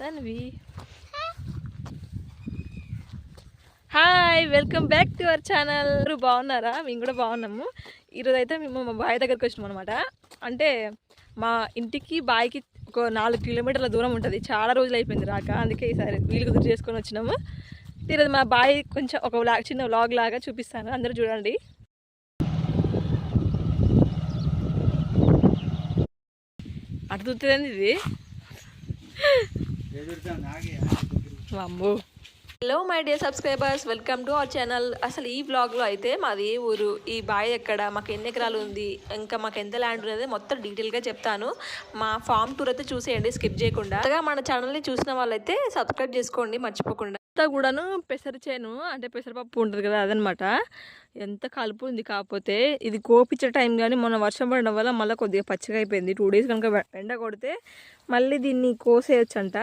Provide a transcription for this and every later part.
Tanvi hi, welcome back to our channel. బాగున్నారా? మేము కూడా బాగున్నాము. ఈరోజు అయితే మేము మా బాయ్ దగ్గరికి వచ్చినాం అనమాట. అంటే మా ఇంటికి బాయ్కి ఒక 4 కిలోమీటర్ల దూరం ఉంటుంది. చాలా రోజులు అయిపోయింది రాక, అందుకే ఈసారి వీలు కుదురు చేసుకొని వచ్చినాము. ఈరోజు మా బాయ్ కొంచెం ఒక చిన్న వ్లాగ్ లాగా చూపిస్తాను, అందరూ చూడండి. అటు చూస్తుందండి ఇది. అమ్మో. Hello my dear subscribers, welcome to our channel. అసలు ఈ వ్లాగ్లో అయితే మాది ఏ ఊరు, ఈ బాయ్ ఎక్కడ, మాకు ఎన్ని ఎకరాలు ఉంది, ఇంకా మాకు ఎంత ల్యాండ్ ఉన్నది మొత్తం డీటెయిల్గా చెప్తాను. మా ఫామ్ టూర్ అయితే చూసేయండి స్కిప్ చేయకుండా. మన ఛానల్ని చూసిన వాళ్ళైతే సబ్స్క్రైబ్ చేసుకోండి మర్చిపోకుండా. అంతా కూడాను పెసర చేను, అంటే పెసరపప్పు ఉంటుంది కదా, అదనమాట. ఎంత కలుపు ఉంది. కాకపోతే ఇది కోపించే టైం కానీ మొన్న వర్షం పడడం వల్ల మళ్ళీ కొద్దిగా పచ్చిగా అయిపోయింది. 2 డేస్ కనుక ఎండ కొడితే మళ్ళీ దీన్ని కోసేయచ్చంట.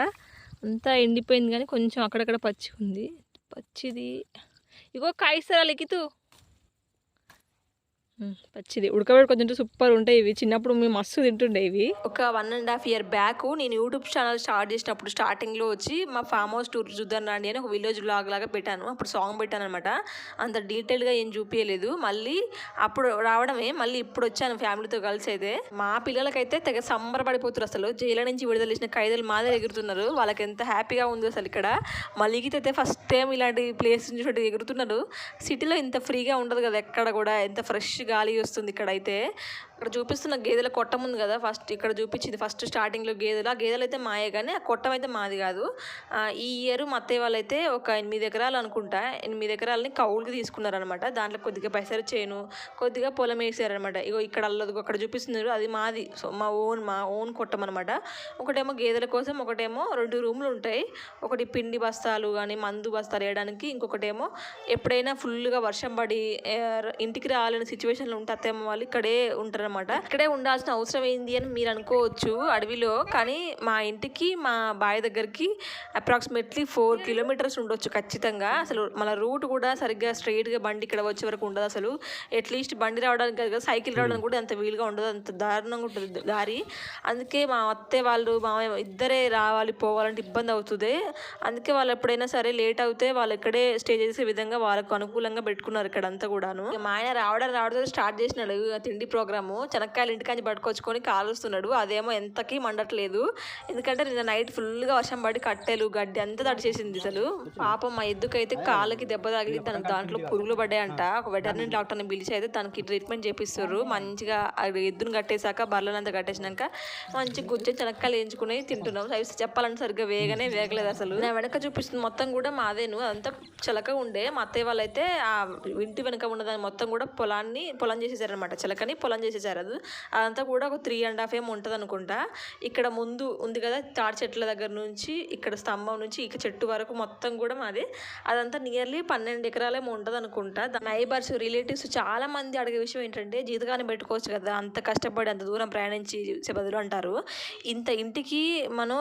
అంతా ఎండిపోయింది కానీ కొంచెం అక్కడక్కడ పచ్చి ఉంది. పచ్చిది ఇగో కాయిస్తారా లిఖితు, పచ్చిది ఉడకబెట్టి కొంచెం సూపర్ ఉంటాయి ఇవి. చిన్నప్పుడు మేము మస్తు తింటుండే ఇవి. ఒక 1.5 year బ్యాక్ నేను యూట్యూబ్ ఛానల్ స్టార్ట్ చేసినప్పుడు స్టార్టింగ్లో వచ్చి మా ఫామ్ హౌస్ టూర్ చూద్దాం రండి అని ఒక విలేజ్ బ్లాగ్ లాగా పెట్టాను. అప్పుడు సాంగ్ పెట్టాను అనమాట. అంత డీటెయిల్గా ఏం చూపించలేదు. మళ్ళీ అప్పుడు రావడమే, మళ్ళీ ఇప్పుడు వచ్చాను ఫ్యామిలీతో కలిసి. అయితే మా పిల్లలకైతే తెగ సంబరపడిపోతారు. అసలు జైలు నుంచి విడుదల చేసిన ఖైదీలు మాదే ఎగురుతున్నారు. వాళ్ళకి ఎంత హ్యాపీగా ఉంది అసలు ఇక్కడ. మళ్ళీకి అయితే ఫస్ట్ టైం ఇలాంటి ప్లేస్ నుంచి ఎగురుతున్నారు. సిటీలో ఇంత ఫ్రీగా ఉండదు కదా ఎక్కడ కూడా, ఎంత ఫ్రెష్ గాలి వస్తుంది ఇక్కడ. అయితే ఇక్కడ చూపిస్తున్న గేదెల కొట్టం ఉంది కదా, ఫస్ట్ ఇక్కడ చూపించింది ఫస్ట్ స్టార్టింగ్లో గేదెలు. ఆ గేదెలు అయితే మాయే కానీ ఆ కొట్టం అయితే మాది కాదు. ఈ ఇయర్ మా అత్తయ్య వాళ్ళు అయితే ఒక 8 ఎకరాలు అనుకుంటా, 8 ఎకరాలని కౌలుకి తీసుకున్నారనమాట. దాంట్లో కొద్దిగా పెసర చేను, కొద్దిగా పొలం వేసారనమాట. ఇగో ఇక్కడ అల్లదు అక్కడ చూపిస్తున్నారు, అది మాది. సో మా ఓన్ కొట్టం అనమాట. ఒకటేమో గేదెల కోసం, ఒకటేమో 2 రూమ్లు ఉంటాయి. ఒకటి పిండి బస్తాలు కానీ మందు బస్తాలు వేయడానికి, ఇంకొకటేమో ఎప్పుడైనా ఫుల్గా వర్షం పడి ఇంటికి రావాలని సిచ్యువేషన్లో ఉంటే అత్తమ్మ వాళ్ళు ఇక్కడే ఉంటారు అనమాట. ఇక్కడే ఉండాల్సిన అవసరం ఏంది అని మీరు అనుకోవచ్చు అడవిలో, కానీ మా ఇంటికి మా బాయ్ దగ్గరికి అప్రాక్సిమేట్లీ 4 kilometers ఉండొచ్చు ఖచ్చితంగా. అసలు మన రూట్ కూడా సరిగ్గా స్ట్రైట్గా బండి ఇక్కడ వచ్చే వరకు ఉండదు. అసలు అట్లీస్ట్ బండి రావడానికి కదా, సైకిల్ రావడానికి కూడా అంత వీలుగా ఉండదు, అంత దారుణంగా ఉంటుంది దారి. అందుకే మా అత్తే వాళ్ళు మా ఇద్దరే రావాలి పోవాలంటే ఇబ్బంది అవుతుంది. అందుకే వాళ్ళు ఎప్పుడైనా సరే లేట్ అవుతే వాళ్ళు ఇక్కడే స్టే చేసే విధంగా వాళ్ళకు అనుకూలంగా పెట్టుకున్నారు ఇక్కడ అంతా కూడాను. మా ఆయన రావడం స్టార్ట్ చేసినాడు తిండి ప్రోగ్రాము. చెనక్కాయలు ఇంటికాంచి పట్టుకొచ్చుకొని కాలుస్తున్నాడు. అదేమో ఎంతకీ మండట్లేదు, ఎందుకంటే నిన్న నైట్ ఫుల్గా వర్షం పడి కట్టెలు గడ్డి అంతా తడిచేసింది. అసలు పాపం మా ఎద్దుకైతే కాళ్ళకి దెబ్బ తగిలి దాంట్లో పురుగులు పడ్డాయంట. ఒక వెటర్నరీ డాక్టర్ని పిలిచి అయితే తనకి ట్రీట్మెంట్ చేపిస్తారు. మంచిగా ఎద్దును కట్టేశాక, బర్రెలంతా కట్టేసినాక మంచి గుజ్జు చెనక్కాయలు వేయించుకుని తింటున్నాం. చెప్పాలంటే సరిగ్గా వేగలేదు అసలు. నా వెనక చూపిస్తుంది మొత్తం కూడా మాదేను. అదంతా చిలక ఉండే. మా అత్తయ్య వాళ్ళు అయితే ఆ ఇంటి వెనక ఉన్నదాన్ని మొత్తం కూడా పొలం చేసేసారనమాట. చిలకని పొలం చేసేసారు. అదంతా కూడా ఒక 3.5 ఏమో ఉంటుంది అనుకుంటా. ఇక్కడ ముందు ఉంది కదా తాడి చెట్ల దగ్గర నుంచి ఇక్కడ స్తంభం నుంచి ఇక చెట్టు వరకు మొత్తం కూడా మాది. అదంతా నియర్లీ 12 ఎకరాలేమో ఉంటుంది అనుకుంటా. నైబర్స్ రిలేటివ్స్ చాలా మంది అడిగే విషయం ఏంటంటే, జీతగానే పెట్టుకోవచ్చు కదా, అంత కష్టపడి అంత దూరం ప్రయాణించి బదులు అంటారు. ఇంత ఇంటికి మనం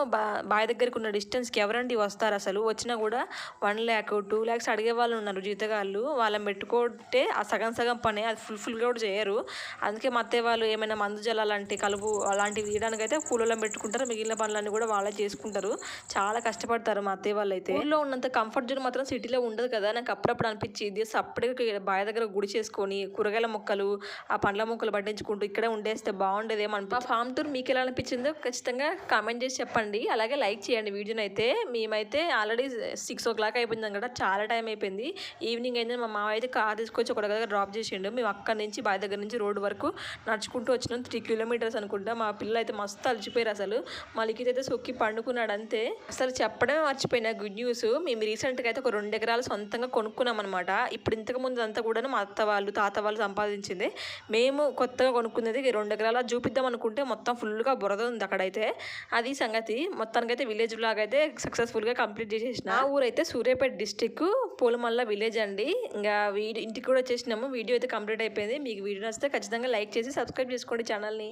బాయ్ దగ్గరికి ఉన్న డిస్టెన్స్కి ఎవరండి వస్తారు? అసలు వచ్చినా కూడా 1 lakh 2 lakhs అడిగే వాళ్ళు ఉన్నారు జీతగాళ్ళు. వాళ్ళని పెట్టుకుంటే ఆ సగం పని అది ఫుల్గా కూడా చేయరు. అందుకే మా అత్తయ్య వాళ్ళు ఏమైనా మందు జలాలంటే కలుపు అలాంటివి తీయడానికి అయితే కూలోళ్ళని పెట్టుకుంటారు. మిగిలిన పనులన్నీ కూడా వాళ్ళే చేసుకుంటారు. చాలా కష్టపడతారు మా అత్తయ్య వాళ్ళు అయితే. ఊళ్ళో ఉన్నంత కంఫర్ట్ జోన్ మాత్రం సిటీలో ఉండదు కదా. నాకు అప్పుడప్పుడు అనిపించింది సపరేట్గా బాయ్ దగ్గర గుడి చేసుకొని కూరగాయల మొక్కలు ఆ పండ్ల మొక్కలు పట్టించుకుంటూ ఇక్కడే ఉండేస్తే బాగుండేదేమో అనిపి. ఫామ్ టూర్ మీకు ఎలా అనిపించిందో ఖచ్చితంగా కామెంట్ చేసి చెప్పండి. అలాగే లైక్ చేయండి వీడియోని. అయితే మేమైతే ఆల్రెడీ 6 o'clock అయిపోయింది కదా, చాలా టైం అయిపోయింది. ఈవినింగ్ అయింది. మా మావ అయితే కార్ తీసుకొచ్చి ఒక దగ్గర డ్రాప్ చేసిండు. మేము అక్కడి నుంచి బాయ్ దగ్గర నుంచి రోడ్డు వరకు నడుచుకుంటూ వచ్చినాం. 3 kilometers అనుకుంటా. మా పిల్లలు అయితే మస్తు అలసిపోయారు అసలు. మా లిఖిత్ అయితే సొక్కి పండుకున్నాడు అంతే. అసలు చెప్పడమే మర్చిపోయినా గుడ్ న్యూస్. మేము రీసెంట్గా అయితే ఒక 2 ఎకరాలు సొంతంగా కొనుక్కున్నాం అనమాట. ఇప్పుడు ఇంతకు ముందు అంతా కూడా మా అత్త వాళ్ళు తాత వాళ్ళు సంపాదించింది. మేము కొత్తగా కొనుక్కున్నది 2 ఎకరాలు చూపిద్దాం అనుకుంటే మొత్తం ఫుల్గా బురద ఉంది అక్కడైతే. అది సంగతి. మొత్తానికైతే విలేజ్ బ్లాగ్ అయితే సక్సెస్ఫుల్గా కంప్లీట్ చేసేసిన. ఆ ఊరైతే సూర్యాపేట డిస్టిక్ పూలమల్ల విలేజ్ అండి. ఇంకా ఇంటికి కూడా వచ్చేసినాము. వీడియో అయితే కంప్లీట్ అయిపోయింది. మీకు వీడియో నచ్చితే ఖచ్చితంగా లైక్ చేసి సబ్స్క్రైబ్ చేసుకోండి ఛానల్ని.